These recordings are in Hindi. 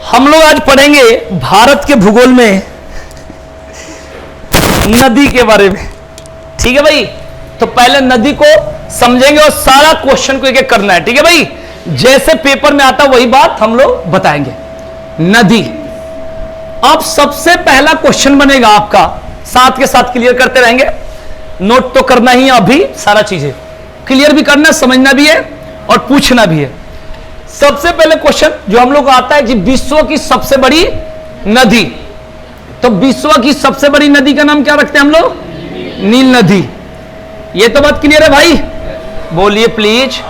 हम लोग आज पढ़ेंगे भारत के भूगोल में नदी के बारे में। ठीक है भाई, तो पहले नदी को समझेंगे और सारा क्वेश्चन को एक एक करना है। ठीक है भाई, जैसे पेपर में आता वही बात हम लोग बताएंगे। नदी, अब सबसे पहला क्वेश्चन बनेगा आपका, साथ के साथ क्लियर करते रहेंगे। नोट तो करना ही है, अभी सारा चीजें क्लियर भी करना, समझना भी है और पूछना भी है। सबसे पहले क्वेश्चन जो हम लोग को आता है कि विश्व की सबसे बड़ी नदी, तो विश्व की सबसे बड़ी नदी का नाम क्या रखते हैं हम लोग? नील नदी। ये तो बात क्लियर है भाई, बोलिए प्लीज।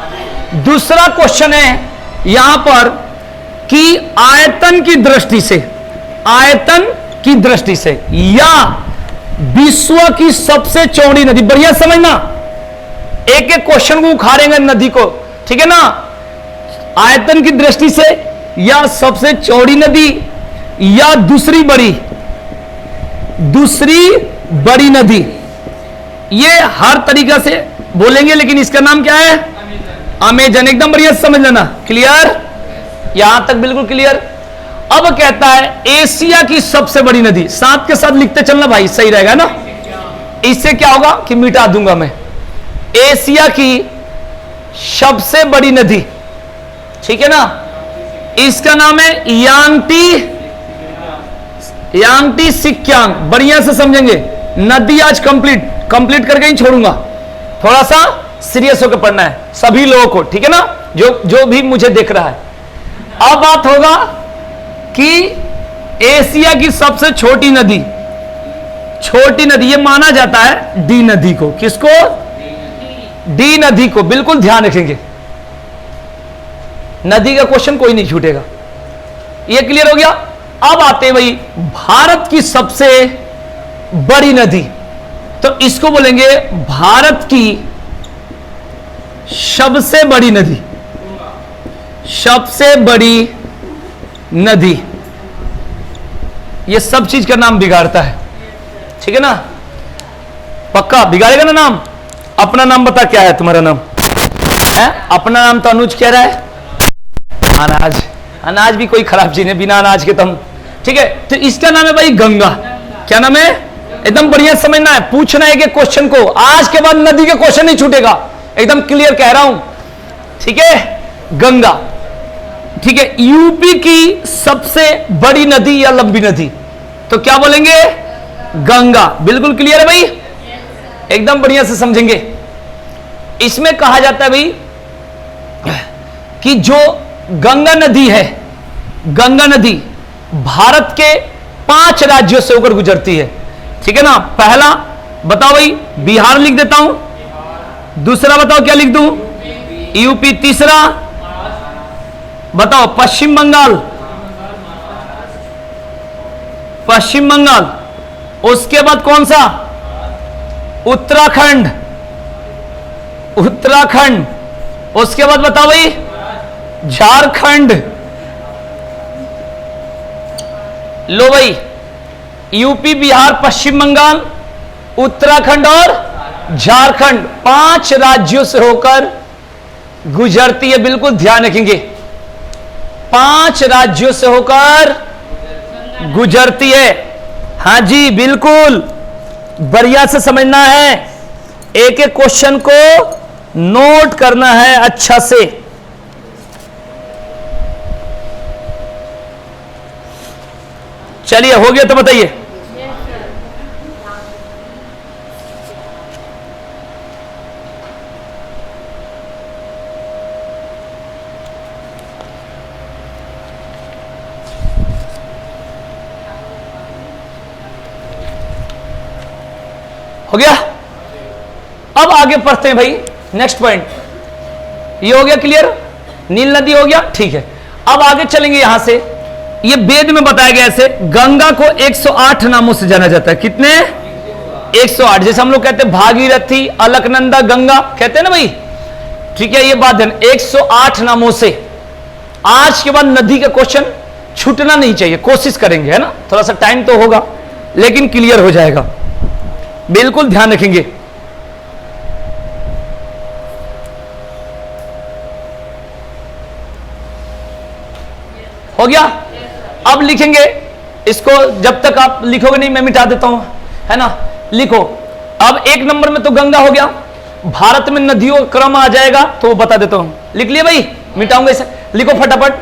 दूसरा क्वेश्चन है यहां पर कि आयतन की दृष्टि से, आयतन की दृष्टि से या विश्व की सबसे चौड़ी नदी। बढ़िया समझना, एक एक क्वेश्चन को उखाड़ेंगे नदी को, ठीक है ना। आयतन की दृष्टि से या सबसे चौड़ी नदी या दूसरी बड़ी नदी, ये हर तरीका से बोलेंगे, लेकिन इसका नाम क्या है? अमेजन। एकदम बढ़िया समझ लेना, क्लियर, यहां तक बिल्कुल क्लियर। अब कहता है एशिया की सबसे बड़ी नदी, साथ के साथ लिखते चलना भाई, सही रहेगा ना। इससे क्या होगा कि मिटा दूंगा मैं। एशिया की सबसे बड़ी नदी, ठीक है ना, इसका नाम है यांगटी सिक्यांग। बढ़िया से समझेंगे, नदी आज कंप्लीट करके ही छोड़ूंगा। थोड़ा सा सीरियस होकर पढ़ना है सभी लोगों को, ठीक है ना, जो भी मुझे देख रहा है। अब बात होगा कि एशिया की सबसे छोटी नदी, ये माना जाता है डी नदी को। किसको? डी नदी को। बिल्कुल ध्यान रखेंगे, नदी का क्वेश्चन कोई नहीं छूटेगा। ये क्लियर हो गया। अब आते हैं भाई भारत की सबसे बड़ी नदी, तो इसको बोलेंगे भारत की सबसे बड़ी नदी। सबसे बड़ी नदी, ये सब चीज का नाम बिगाड़ता है, ठीक है ना। पक्का बिगाड़ेगा ना नाम। अपना नाम बता, क्या है तुम्हारा नाम? है अपना नाम तो अनुज कह रहा है। अनाज भी कोई खराब चीज है, बिना अनाज के तुम, ठीक है। तो इसका नाम है भाई गंगा। क्या नाम है? एकदम बढ़िया समझना है, पूछना है कि क्वेश्चन को। आज के बाद नदी के क्वेश्चन नहीं छूटेगा, एकदम क्लियर कह रहा हूं, ठीक है। गंगा, ठीक है। यूपी की सबसे बड़ी नदी या लंबी नदी, तो क्या बोलेंगे? गंगा। बिल्कुल क्लियर है भाई, एकदम बढ़िया से समझेंगे। इसमें कहा जाता है भाई कि जो गंगा नदी है, गंगा नदी भारत के 5 राज्यों से होकर गुजरती है, ठीक है ना। पहला बताओ भाई, बिहार लिख देता हूं। दूसरा बताओ क्या लिख दूं? यूपी। तीसरा बताओ पश्चिम बंगाल। उसके बाद कौन सा? उत्तराखंड। उसके बाद बताओ भाई झारखंड। लो भाई, यूपी, बिहार, पश्चिम बंगाल, उत्तराखंड और झारखंड 5 राज्यों से होकर गुजरती है। बिल्कुल ध्यान रखेंगे, 5 राज्यों से होकर गुजरती है। हां जी, बिल्कुल बढ़िया से समझना है, एक एक क्वेश्चन को नोट करना है अच्छा से। चलिए, हो गया तो बताइए। हो गया। अब आगे पढ़ते हैं भाई, नेक्स्ट पॉइंट। ये हो गया क्लियर, नील नदी हो गया, ठीक है। अब आगे चलेंगे यहां से। ये वेद में बताया गया, ऐसे गंगा को 108 नामों से जाना जाता है। कितने? 108। जैसे हम लोग कहते हैं भागीरथी, अलकनंदा, गंगा कहते हैं ना भाई, ठीक है। ये बात है, 108 नामों से। आज के बाद नदी का क्वेश्चन छूटना नहीं चाहिए, कोशिश करेंगे, है ना। थोड़ा सा टाइम तो होगा, लेकिन क्लियर हो जाएगा। बिल्कुल ध्यान रखेंगे। हो गया। अब लिखेंगे इसको, जब तक आप लिखोगे नहीं मैं मिटा देता हूं, है ना। लिखो, अब 1 नंबर में तो गंगा हो गया, भारत में नदियों का क्रम आ जाएगा तो बता देता हूं। लिख लिया भाई, मिटाऊंगा इसे, लिखो फटाफट,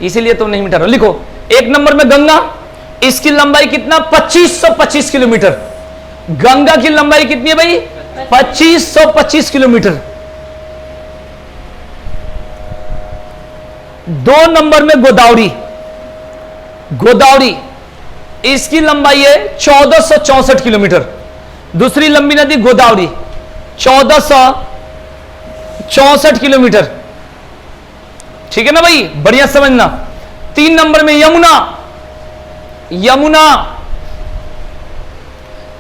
इसीलिए तो नहीं मिटा रहा। लिखो 1 नंबर में गंगा, इसकी लंबाई कितना 2525 किलोमीटर। गंगा की लंबाई कितनी है भाई 2525 किलोमीटर। 2 नंबर में गोदावरी, गोदावरी इसकी लंबाई है 1464 किलोमीटर। दूसरी लंबी नदी गोदावरी 1464 किलोमीटर, ठीक है ना भाई, बढ़िया समझना। 3 नंबर में यमुना, यमुना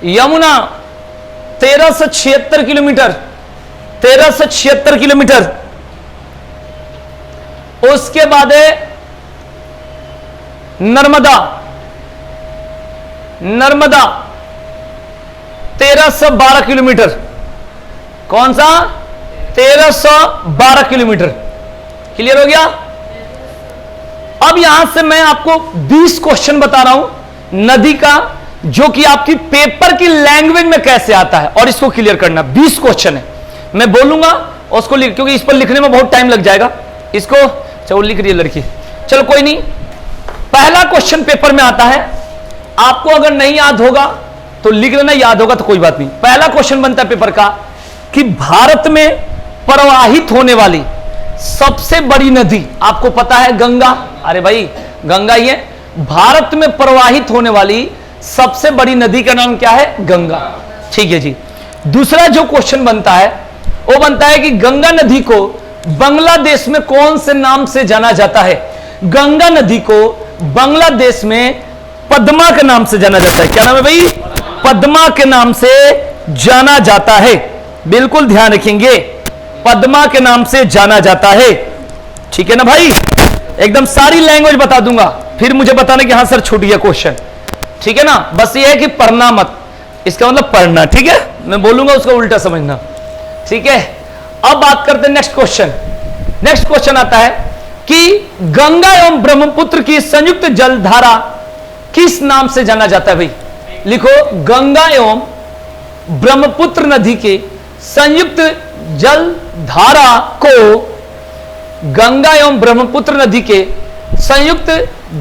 यमुना 1376 किलोमीटर, 1376 किलोमीटर। उसके बाद है नर्मदा, नर्मदा 1312 किलोमीटर। कौन सा 1312 किलोमीटर, क्लियर हो गया। अब यहां से मैं आपको 20 क्वेश्चन बता रहा हूं नदी का, जो कि आपकी पेपर की लैंग्वेज में कैसे आता है, और इसको क्लियर करना। 20 क्वेश्चन है, मैं बोलूंगा उसको लिख, क्योंकि इस पर लिखने में बहुत टाइम लग जाएगा। इसको चलो लिख रही है लड़की, चलो कोई नहीं। पहला क्वेश्चन पेपर में आता है, आपको अगर नहीं याद होगा तो लिख लेना, याद होगा तो कोई बात नहीं। पहला क्वेश्चन बनता है पेपर का कि भारत में प्रवाहित होने वाली सबसे बड़ी नदी, आपको पता है गंगा, अरे भाई गंगा ही है। भारत में प्रवाहित होने वाली सबसे बड़ी नदी का नाम क्या है, गंगा, ठीक है जी। दूसरा जो क्वेश्चन बनता है वो बनता है कि गंगा नदी को बांग्लादेश में कौन से नाम से जाना जाता है। गंगा नदी को बांग्लादेश में पद्मा के नाम से जाना जाता है। क्या नाम है भाई, पद्मा के नाम से जाना जाता है, बिल्कुल ध्यान रखेंगे, पद्मा के नाम से जाना जाता है, ठीक है ना भाई। एकदम सारी लैंग्वेज बता दूंगा, फिर मुझे बताना कि हाँ सर छूट गया क्वेश्चन, ठीक है ना। बस ये है कि पढ़ना मत, इसका मतलब पढ़ना, ठीक है। मैं बोलूंगा उसका उल्टा समझना, ठीक है। अब बात करते हैं नेक्स्ट क्वेश्चन। नेक्स्ट क्वेश्चन आता है कि गंगा एवं ब्रह्मपुत्र की संयुक्त जलधारा किस नाम से जाना जाता है भाई। लिखो, गंगा एवं ब्रह्मपुत्र नदी के संयुक्त जलधारा को, गंगा एवं ब्रह्मपुत्र नदी के संयुक्त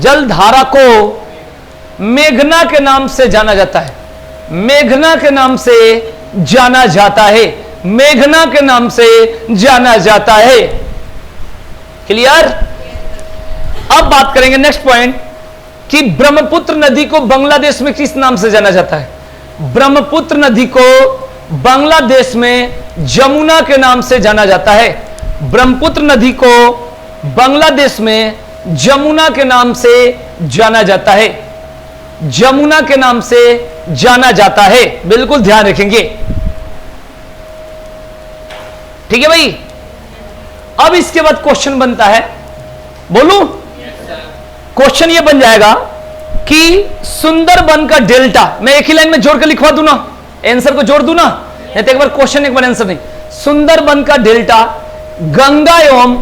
जलधारा को मेघना के नाम से जाना जाता है। मेघना के नाम से जाना जाता है, मेघना के नाम से जाना जाता है, क्लियर। अब बात करेंगे नेक्स्ट पॉइंट कि ब्रह्मपुत्र नदी को बांग्लादेश में किस नाम से जाना जाता है। ब्रह्मपुत्र नदी को बांग्लादेश में जमुना के नाम से जाना जाता है। ब्रह्मपुत्र नदी को बांग्लादेश में जमुना के नाम से जाना जाता है, जमुना के नाम से जाना जाता है, बिल्कुल ध्यान रखेंगे, ठीक है भाई। अब इसके बाद क्वेश्चन बनता है, बोलूं क्वेश्चन ये बन जाएगा कि सुंदरबन का डेल्टा, मैं एक ही लाइन में जोड़ कर लिखवा दूं ना, आंसर को जोड़ दूं ना, नहीं तो एक बार क्वेश्चन एक बार आंसर नहीं। सुंदरबन का डेल्टा गंगा एवं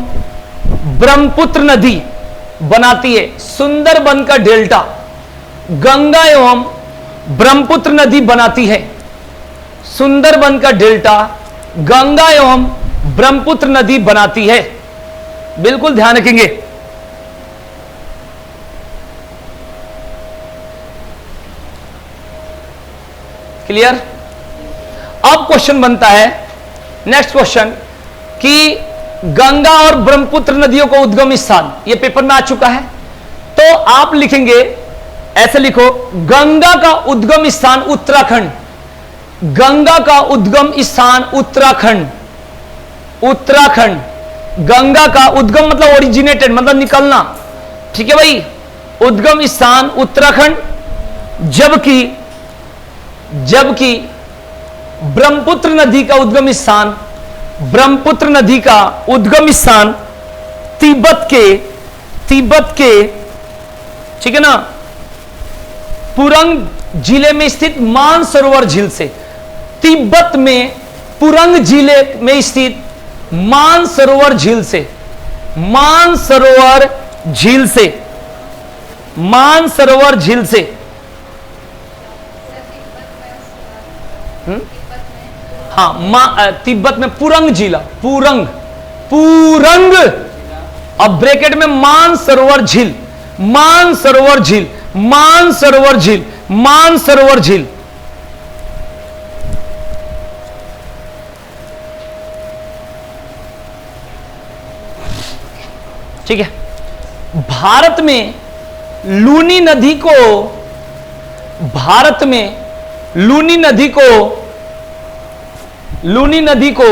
ब्रह्मपुत्र नदी बनाती है। सुंदरबन का डेल्टा गंगा एवं ब्रह्मपुत्र नदी बनाती है। सुंदरबन का डेल्टा गंगा एवं ब्रह्मपुत्र नदी बनाती है, बिल्कुल ध्यान रखेंगे। क्लियर। अब क्वेश्चन बनता है नेक्स्ट क्वेश्चन कि गंगा और ब्रह्मपुत्र नदियों का उद्गम स्थान, यह पेपर में आ चुका है, तो आप लिखेंगे ऐसे, लिखो गंगा का उद्गम स्थान उत्तराखंड। गंगा का उद्गम स्थान उत्तराखंड, उत्तराखंड। गंगा का उद्गम मतलब ओरिजिनेटेड, मतलब निकलना, ठीक है भाई। उद्गम स्थान उत्तराखंड। जबकि ब्रह्मपुत्र नदी का उद्गम स्थान, ब्रह्मपुत्र नदी का उद्गम स्थान तिब्बत के, ठीक है ना, पुरंग जिले में स्थित मानसरोवर झील से। तिब्बत में पुरंग जिले में स्थित मानसरोवर झील से, मानसरोवर झील से, मानसरोवर झील से? हाँ, तिब्बत में पुरंग झील, पुरंग, पुरंग, अब ब्रैकेट में मानसरोवर झील, मानसरोवर झील, मानसरोवर झील, मानसरोवर झील। ठीक है। भारत में लूनी नदी को, भारत में लूनी नदी को, लूनी नदी को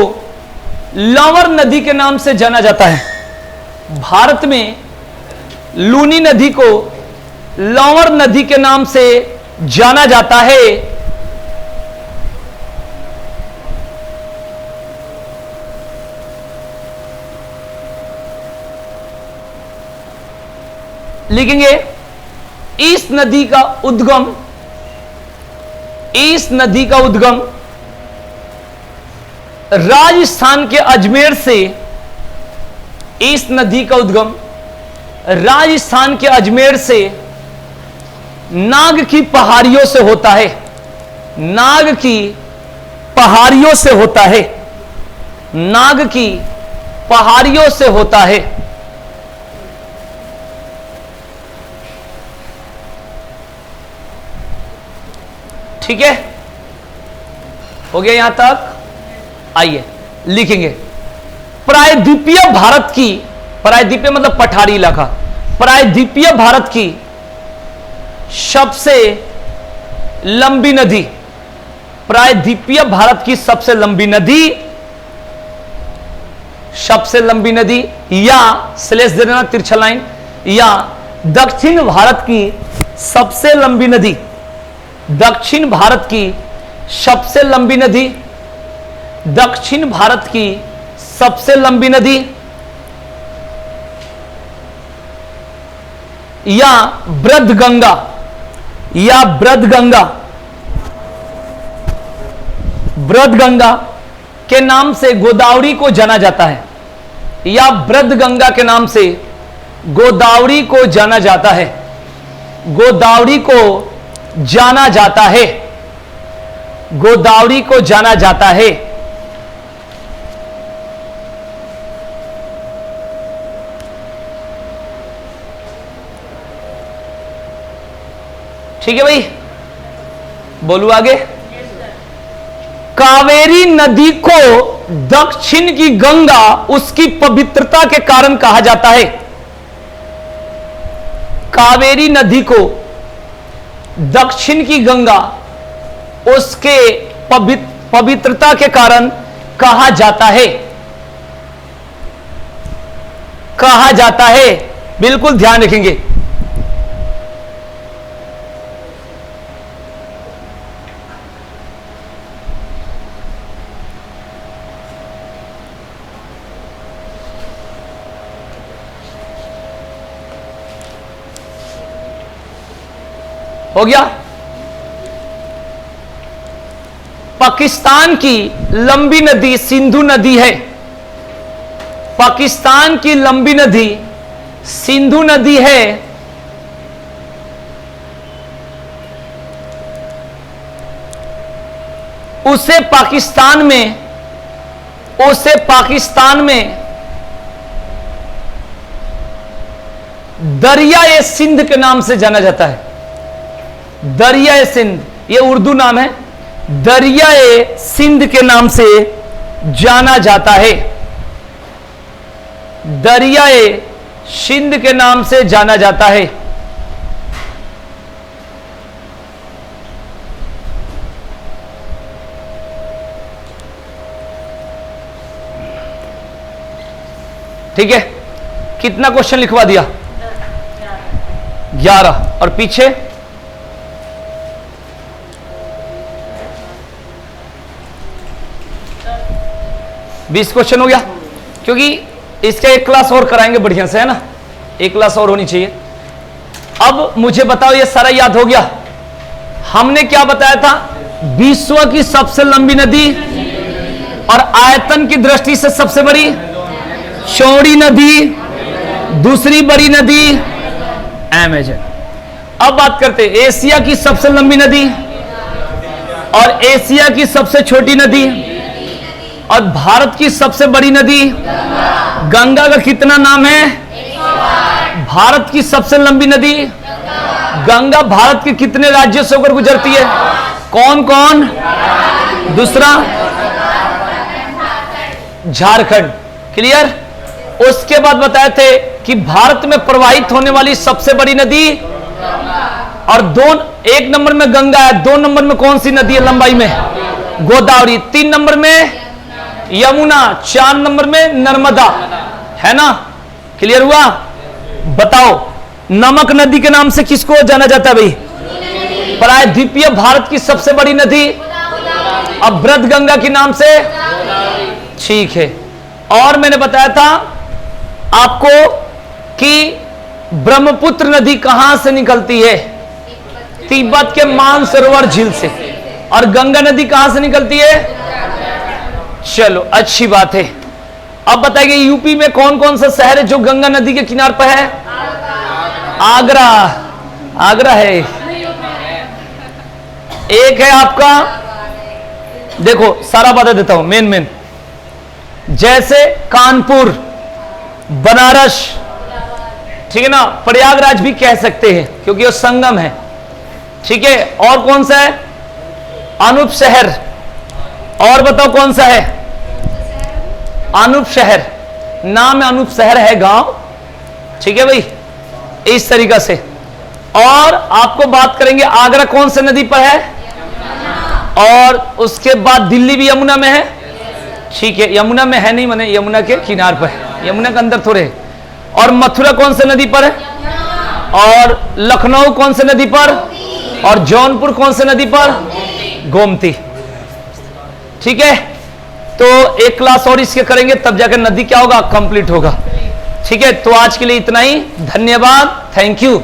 लवर नदी के नाम से जाना जाता है। भारत में लूनी नदी को लवर नदी के नाम से जाना जाता है। लिखेंगे इस नदी का उद्गम, इस नदी का उद्गम राजस्थान के अजमेर से, इस नदी का उद्गम राजस्थान के अजमेर से नाग की पहाड़ियों से होता है, नाग की पहाड़ियों से होता है, नाग की पहाड़ियों से होता है। ठीक है, हो गया यहां तक? आइए लिखेंगे प्रायद्वीपीय भारत की, प्रायद्वीपीय मतलब पठारी इलाका, प्रायद्वीपीय भारत की सबसे लंबी नदी, प्रायद्वीपीय भारत की सबसे लंबी नदी, सबसे लंबी नदी, या स्लेश दे देना तिरछा लाइन, या दक्षिण भारत की सबसे लंबी नदी, दक्षिण भारत की सबसे लंबी नदी, दक्षिण भारत की सबसे लंबी नदी, या ब्रधगंगा, या ब्रधगंगा, ब्रधगंगा के नाम से गोदावरी को जाना जाता है, या ब्रधगंगा के नाम से गोदावरी को जाना जाता है, गोदावरी को जाना जाता है, गोदावरी को जाना जाता है। ठीक है भाई, बोलू आगे। कावेरी नदी को दक्षिण की गंगा उसकी पवित्रता के कारण कहा जाता है, कावेरी नदी को दक्षिण की गंगा उसके पवित्रता के कारण कहा जाता है, कहा जाता है। बिल्कुल ध्यान रखेंगे। हो गया। पाकिस्तान की लंबी नदी सिंधु नदी है, पाकिस्तान की लंबी नदी सिंधु नदी है। उसे पाकिस्तान में, उसे पाकिस्तान में दरिया-ए सिंध के नाम से जाना जाता है, दरिया-ए सिंध, ये उर्दू नाम है, दरिया-ए सिंध के नाम से जाना जाता है, दरिया-ए सिंध के नाम से जाना जाता है। ठीक है, कितना क्वेश्चन लिखवा दिया? 11। और पीछे 20 क्वेश्चन हो गया, क्योंकि इसका एक क्लास और कराएंगे बढ़िया से, है ना, एक क्लास और होनी चाहिए। अब मुझे बताओ, ये सारा याद हो गया? हमने क्या बताया था? विश्व की सबसे लंबी नदी और आयतन की दृष्टि से सबसे बड़ी चौड़ी नदी, दूसरी बड़ी नदी अमेजन। अब बात करते हैं एशिया की सबसे लंबी नदी और एशिया की सबसे छोटी नदी और भारत की सबसे बड़ी नदी। गंगा का कितना नाम है? भारत की सबसे लंबी नदी गंगा भारत के कितने राज्यों से होकर गुजरती है? कौन कौन? दूसरा झारखंड। क्लियर। उसके बाद बताए थे कि भारत में प्रवाहित होने वाली सबसे बड़ी नदी और एक नंबर में गंगा है, 2 नंबर में कौन सी नदी है लंबाई में? गोदावरी। 3 नंबर में यमुना, 4 नंबर में नर्मदा, है ना? क्लियर हुआ? बताओ नमक नदी के नाम से किसको जाना जाता है भाई? प्रायद्वीपीय भारत की सबसे बड़ी नदी अब ब्रत गंगा के नाम से। ठीक है। और मैंने बताया था आपको कि ब्रह्मपुत्र नदी कहां से निकलती है? तिब्बत के मानसरोवर झील से। और गंगा नदी कहां से निकलती है? चलो अच्छी बात है। अब बताइए यूपी में कौन कौन सा शहर है जो गंगा नदी के किनारे पर है? आगरा। आगरा है। एक है आपका, देखो सारा बता देता हूं मेन जैसे कानपुर, बनारस, ठीक है ना, प्रयागराज भी कह सकते हैं क्योंकि वो संगम है। ठीक है। और कौन सा है? अनूप शहर। और बताओ कौन सा है? अनूप शहर। नाम है अनूप शहर है गांव। ठीक है भाई, इस तरीका से। और आपको बात करेंगे आगरा कौन से नदी पर है? और उसके बाद दिल्ली भी यमुना में है। ठीक है। यमुना में है नहीं, माने यमुना के किनार पर है, यमुना के अंदर थोड़े है। और मथुरा कौन से नदी पर है? और लखनऊ कौन से नदी पर? और जौनपुर कौन से नदी पर? गोमती। ठीक है। तो एक क्लास और इसके करेंगे तब जाकर नदी क्या होगा? कंप्लीट होगा। ठीक है। तो आज के लिए इतना ही। धन्यवाद। Thank you.